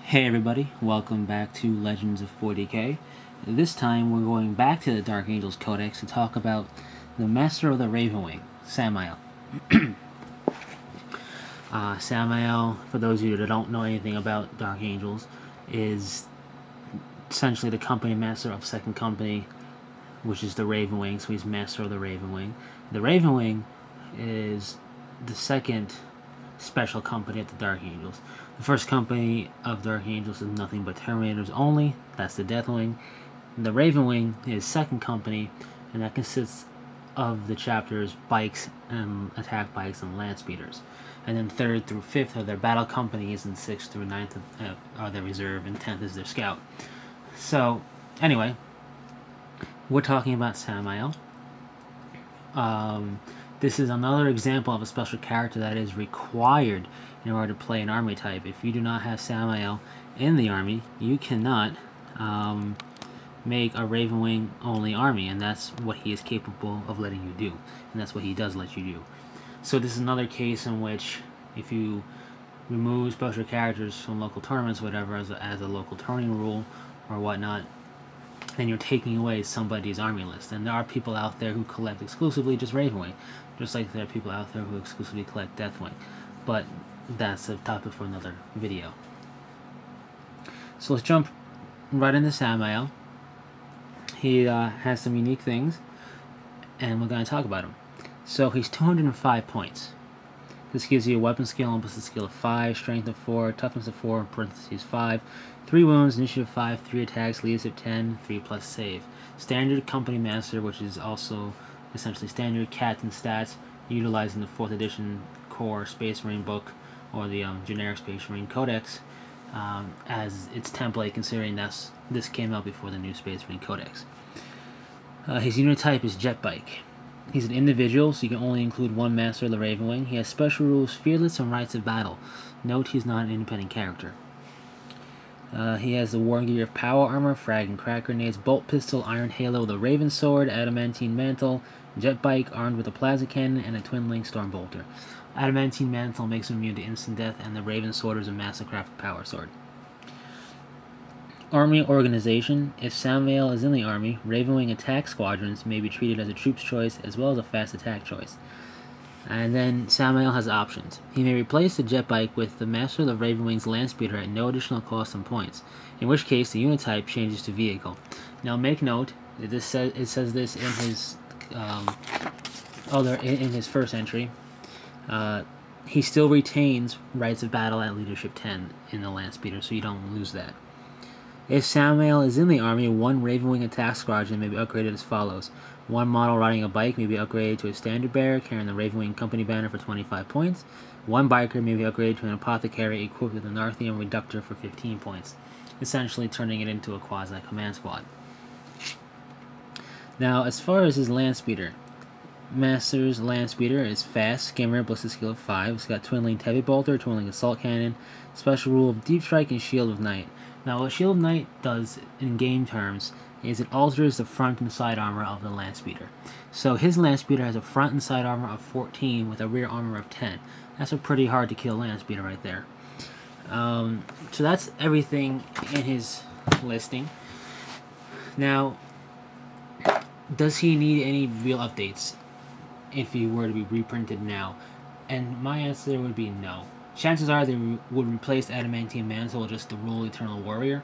Hey everybody, welcome back to Legends of 40K. This time we're going back to the Dark Angels Codex to talk about the Master of the Ravenwing, Sammael. Sammael, for those of you that don't know anything about Dark Angels, is essentially the company master of second company, which is the Ravenwing, so he's Master of the Ravenwing. The Ravenwing is the second special company of the Dark Angels. The first company of Dark Angels is nothing but Terminators only. That's the Deathwing. The Ravenwing is second company, and that consists of the chapters Bikes and Attack Bikes and Land Speeders. And then 3rd through 5th are their battle companies, and 6th through 9th are their reserve, and 10th is their scout. So, anyway, we're talking about Sammael. This is another example of a special character that is required in order to play an army type. If you do not have Sammael in the army, you cannot make a Ravenwing only army, and that's what he is capable of letting you do, and that's what he does let you do. So this is another case in which if you remove special characters from local tournaments, whatever, as a local tourney rule or whatnot, then you're taking away somebody's army list. And there are people out there who collect exclusively just Ravenwing, just like there are people out there who exclusively collect Deathwing. But that's a topic for another video. So let's jump right into Sammael. He has some unique things, and we're going to talk about him. So he's 205 points. This gives you a weapon skill and ballistic skill of 5, strength of 4, toughness of 4, parentheses 5, 3 wounds, initiative 5, 3 attacks, leadership 10, 3 plus save. Standard company master, which is also essentially standard captain stats, utilizing the 4th edition core Space Marine book or the generic Space Marine Codex as its template, considering this came out before the new Space Marine Codex. His unit type is jetbike. He's an individual, so you can only include one Master of the Ravenwing. He has special rules, fearless, and rights of battle. Note he's not an independent character. He has the Wargear of power armor, frag and crack grenades, bolt pistol, iron halo with a raven sword, adamantine mantle, jetbike armed with a plasma cannon, and a twin-link storm bolter. Adamantine mantle makes him immune to instant death, and the raven sword is a mastercraft power sword. Army organization. If Sammael is in the army, Ravenwing attack squadrons may be treated as a troop's choice as well as a fast attack choice. And then Sammael has options. He may replace the jetbike with the Master of the Ravenwing's Landspeeder at no additional cost and points, in which case the unit type changes to vehicle. Now make note, it says this in his in his first entry. He still retains rights of battle at leadership 10 in the Landspeeder, so you don't lose that. If Sammael is in the army, one Ravenwing attack squadron may be upgraded as follows. One model riding a bike may be upgraded to a standard bearer carrying the Ravenwing company banner for 25 points. One biker may be upgraded to an apothecary equipped with a Narthium reductor for 15 points, essentially turning it into a quasi-command squad. Now, as far as his Landspeeder, Master's Landspeeder is fast, skimmer, ballistic skill of 5. It's got twin-linked heavy bolter, twin-linked assault cannon, special rule of deep strike, and shield of night. Now, what Shield of Night does in game terms is it alters the front and side armor of the Landspeeder. So his Landspeeder has a front and side armor of 14 with a rear armor of 10. That's a pretty hard to kill Landspeeder right there. So that's everything in his listing. Now, does he need any real updates if he were to be reprinted now? And my answer would be no. Chances are they would replace Adamantine Mantle with just the Rule Eternal Warrior,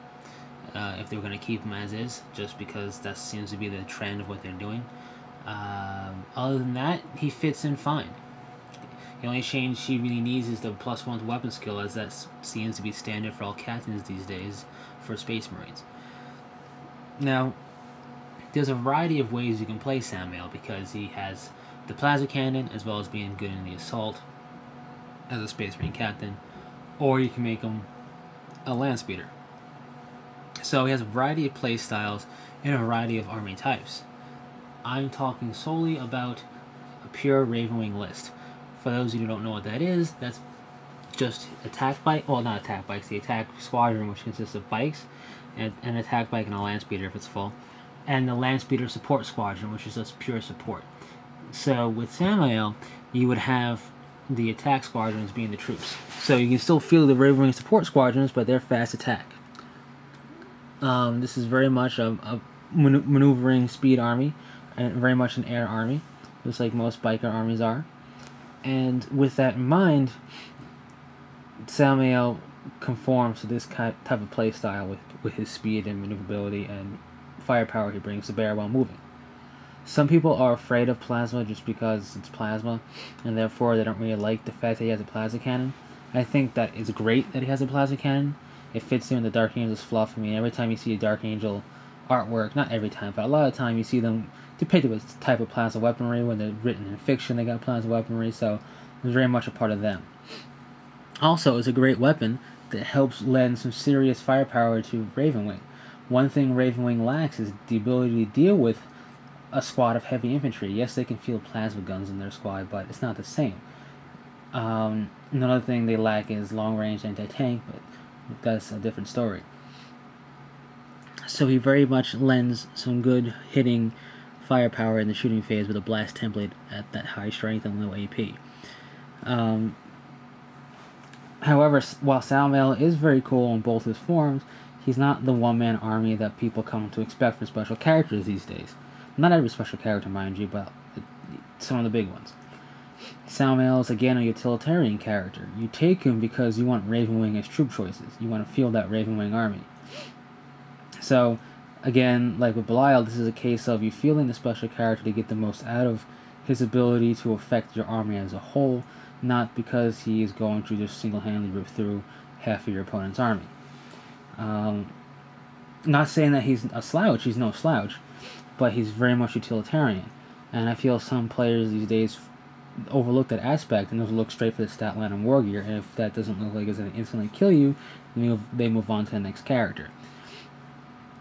if they were going to keep him as is, just because that seems to be the trend of what they're doing. Other than that, he fits in fine. The only change he really needs is the +1 to weapon skill, as that seems to be standard for all captains these days for Space Marines. Now, there's a variety of ways you can play Sammael, because he has the plasma cannon as well as being good in the assault as a Space Marine captain, or you can make him a Landspeeder. So he has a variety of play styles and a variety of army types. I'm talking solely about a pure Ravenwing list. For those of you who don't know what that is, that's just attack bike, well, not attack bikes, the attack squadron, which consists of bikes, and an attack bike and a Landspeeder if it's full, and the Landspeeder support squadron, which is just pure support. So with Sammael, you would have the attack squadrons being the troops. So you can still feel the Ravenwing support squadrons, but they're fast attack. This is very much a maneuvering speed army, and very much an air army, just like most biker armies are. And with that in mind, Sammael conforms to this type of playstyle with his speed and maneuverability and firepower he brings to bear while moving. Some people are afraid of plasma just because it's plasma, and therefore they don't really like the fact that he has a plasma cannon. I think that it's great that he has a plasma cannon. It fits in with the Dark Angel's fluff. I mean, every time you see a Dark Angel artwork, not every time, but a lot of time you see them depicted with this type of plasma weaponry. When they're written in fiction, they got plasma weaponry, so it's very much a part of them. Also, it's a great weapon that helps lend some serious firepower to Ravenwing. One thing Ravenwing lacks is the ability to deal with a squad of heavy infantry. Yes, they can field plasma guns in their squad, but it's not the same. Another thing they lack is long-range anti-tank, but that's a different story. So he very much lends some good hitting firepower in the shooting phase with a blast template at that high strength and low AP. However, while Sammael is very cool in both his forms, he's not the one-man army that people come to expect from special characters these days. Not every special character, mind you, but some of the big ones. Sammael is again a utilitarian character. You take him because you want Ravenwing as troop choices. You want to field that Ravenwing army. So, again, like with Belial, this is a case of you fielding the special character to get the most out of his ability to affect your army as a whole, not because he is going to just single-handedly rip through half of your opponent's army. Not saying that he's a slouch, he's no slouch, but he's very much utilitarian. And I feel some players these days overlook that aspect and just look straight for the stat line on Wargear, and if that doesn't look like it's going to instantly kill you, they move on to the next character.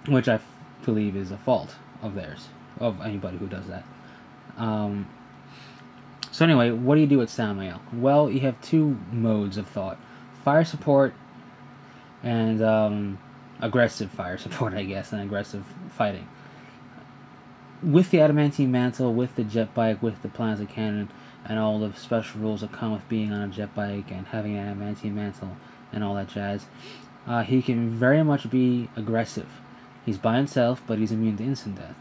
Which I believe is a fault of theirs, of anybody who does that. So anyway, what do you do with Sammael? Well, you have two modes of thought. Fire support and aggressive fire support, I guess, and aggressive fighting. With the adamantine mantle, with the jetbike, with the plasma cannon, and all the special rules that come with being on a jetbike and having an adamantine mantle and all that jazz, he can very much be aggressive. He's by himself, but he's immune to instant death.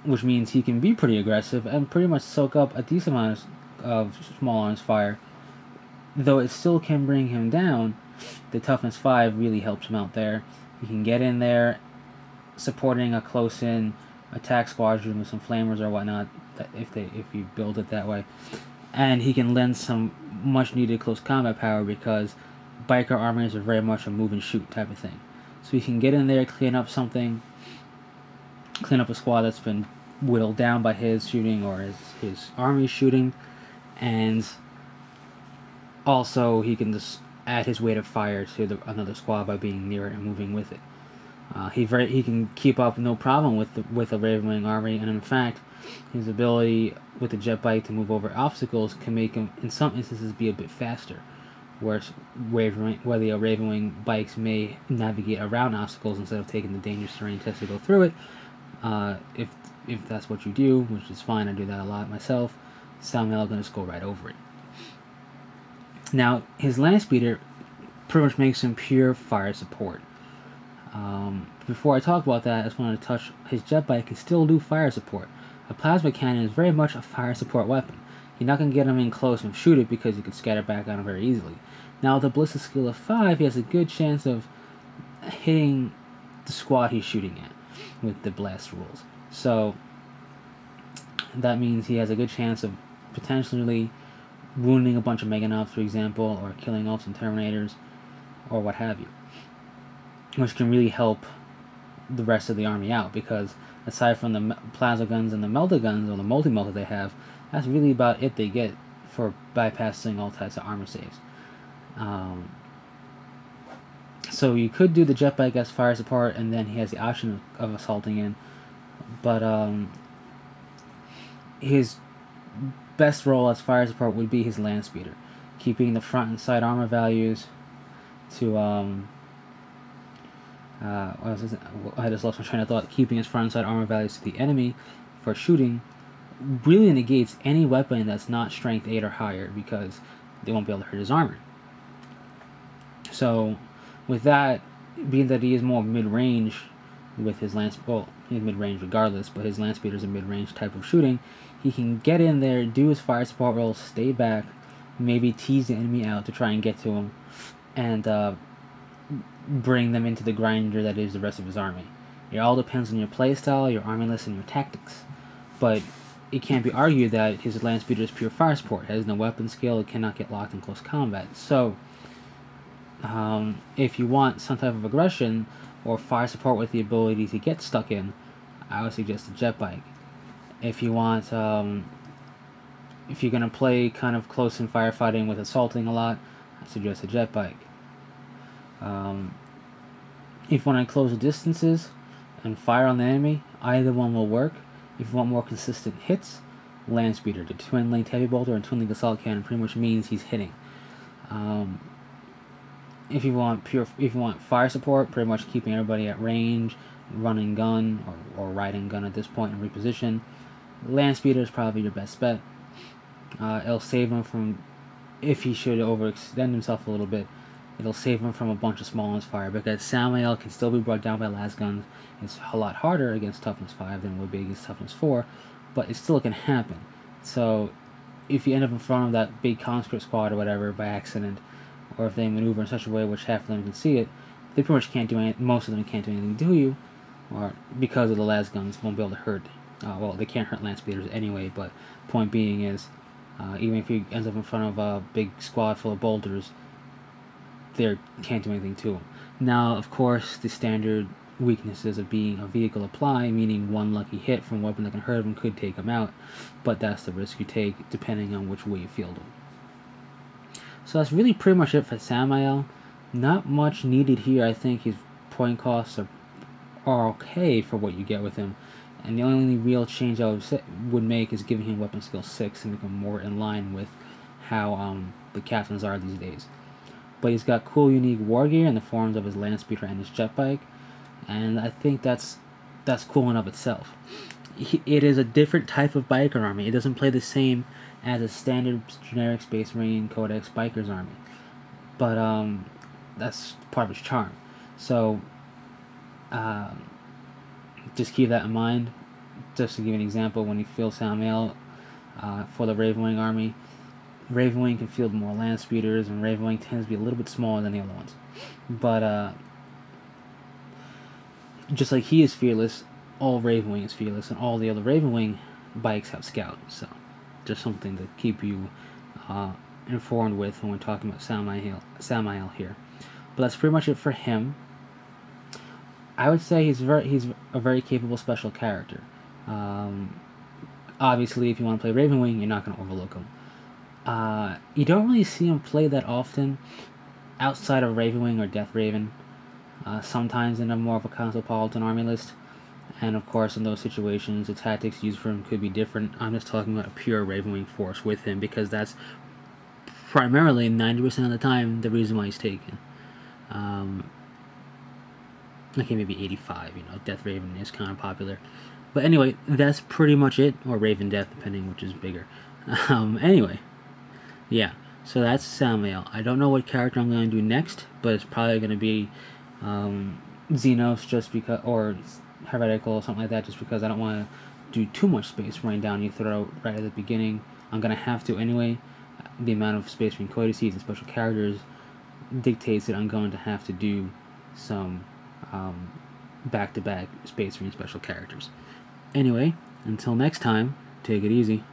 Which means he can be pretty aggressive and pretty much soak up a decent amount of small arms fire. Though it still can bring him down, the toughness 5 really helps him out there. He can get in there, supporting a close-in attack squadron with some flamers or whatnot, if you build it that way. And he can lend some much-needed close combat power because biker armies are very much a move-and-shoot type of thing. So he can get in there, clean up something, clean up a squad that's been whittled down by his shooting or his army's shooting, and also he can just add his weight of fire to another squad by being near it and moving with it. He can keep up no problem with a Ravenwing army, and in fact, his ability with the jetbike to move over obstacles can make him, in some instances, be a bit faster. Whereas the Ravenwing bikes may navigate around obstacles instead of taking the dangerous terrain test to go through it. If that's what you do, which is fine, I do that a lot myself, Sammael is going to just go right over it. Now, his land speeder pretty much makes him pure fire support. Before I talk about that, I just wanted to touch his jetbike can still do fire support. A plasma cannon is very much a fire support weapon. You're not going to get him in close and shoot it because you can scatter back on him very easily. Now, with a ballistic skill of 5, he has a good chance of hitting the squad he's shooting at with the blast rules. So, that means he has a good chance of potentially wounding a bunch of Meganauts, for example, or killing off some Terminators, or what have you. Which can really help the rest of the army out, because aside from the plasma guns and the melta guns, or the multi-melta they have, that's really about it they get for bypassing all types of armor saves. So you could do the jetbike as fire support, and then he has the option of assaulting in, but his best role as fire support would be his land speeder, keeping the front and side armor values to I just lost my train of thought. Keeping his front and side armor values to the enemy for shooting, really negates any weapon that's not strength 8 or higher, because they won't be able to hurt his armor. So, with that, being that he is more mid-range with his lance, well, he's mid-range regardless, but his lance speeder is a mid-range type of shooting, he can get in there, do his fire support roll, stay back, maybe tease the enemy out to try and get to him, and bring them into the grinder that is the rest of his army. It all depends on your playstyle, your army list, and your tactics. But it can't be argued that his land speeder is pure fire support. It has no weapon skill, it cannot get locked in close combat. So, if you want some type of aggression, or fire support with the ability to get stuck in, I would suggest a jetbike. If you want, if you're going to play kind of close in firefighting with assaulting a lot, I suggest a jetbike. If you want to close the distances and fire on the enemy, either one will work. If you want more consistent hits, land speeder. The twin-linked heavy bolter and twin-linked assault cannon pretty much means he's hitting. If you want fire support, pretty much keeping everybody at range, running gun or riding gun at this point and reposition, land speeder is probably your best bet. It'll save him from, if he should overextend himself a little bit, it'll save him from a bunch of small arms fire, because Sammael can still be brought down by las guns. It's a lot harder against toughness 5 than it would be against toughness 4, but it still can happen. So if you end up in front of that big conscript squad or whatever by accident, or if they maneuver in such a way which half of them can see it, they pretty much can't do anything. Most of them can't do anything to you, or because of the las guns won't be able to hurt. Well, they can't hurt land speeders anyway, but point being is, even if he ends up in front of a big squad full of boulders, they can't do anything to him. Now, of course, the standard weaknesses of being a vehicle apply, meaning one lucky hit from a weapon that can hurt him could take him out, but that's the risk you take depending on which way you field him. So that's really pretty much it for Sammael. Not much needed here. I think his point costs are okay for what you get with him, and the only real change I would make is giving him weapon skill 6 and make him more in line with how the captains are these days. But he's got cool, unique wargear in the forms of his land speeder and his jetbike, and I think that's cool in of itself. It is a different type of biker army. It doesn't play the same as a standard generic Space Marine Codex biker's army, but that's part of its charm. So just keep that in mind. Just to give an example, when you field Sammael for the Ravenwing army, Ravenwing can field more land speeders, and Ravenwing tends to be a little bit smaller than the other ones. But just like he is fearless, all Ravenwing is fearless, and all the other Ravenwing bikes have Scout. So just something to keep you informed with when we're talking about Sammael here. But that's pretty much it for him. I would say he's a very capable special character. Obviously, if you want to play Ravenwing, you're not going to overlook him. You don't really see him play that often outside of Ravenwing or Death Raven. Sometimes in a more of a cosmopolitan army list, and of course in those situations the tactics used for him could be different. I'm just talking about a pure Ravenwing force with him, because that's primarily 90% of the time the reason why he's taken. Okay, maybe 85, Death Raven is kind of popular. But anyway, that's pretty much it, or Raven Death, depending which is bigger. Anyway, yeah, so that's Sammael. I don't know what character I'm going to do next, but it's probably going to be Xenos, just because, or Heretical or something like that, just because I don't want to do too much Space Marine down your throat right at the beginning. I'm going to have to anyway. The amount of Space Marine codices and special characters dictates that I'm going to have to do some back-to-back Space Marine special characters. Anyway, until next time, take it easy.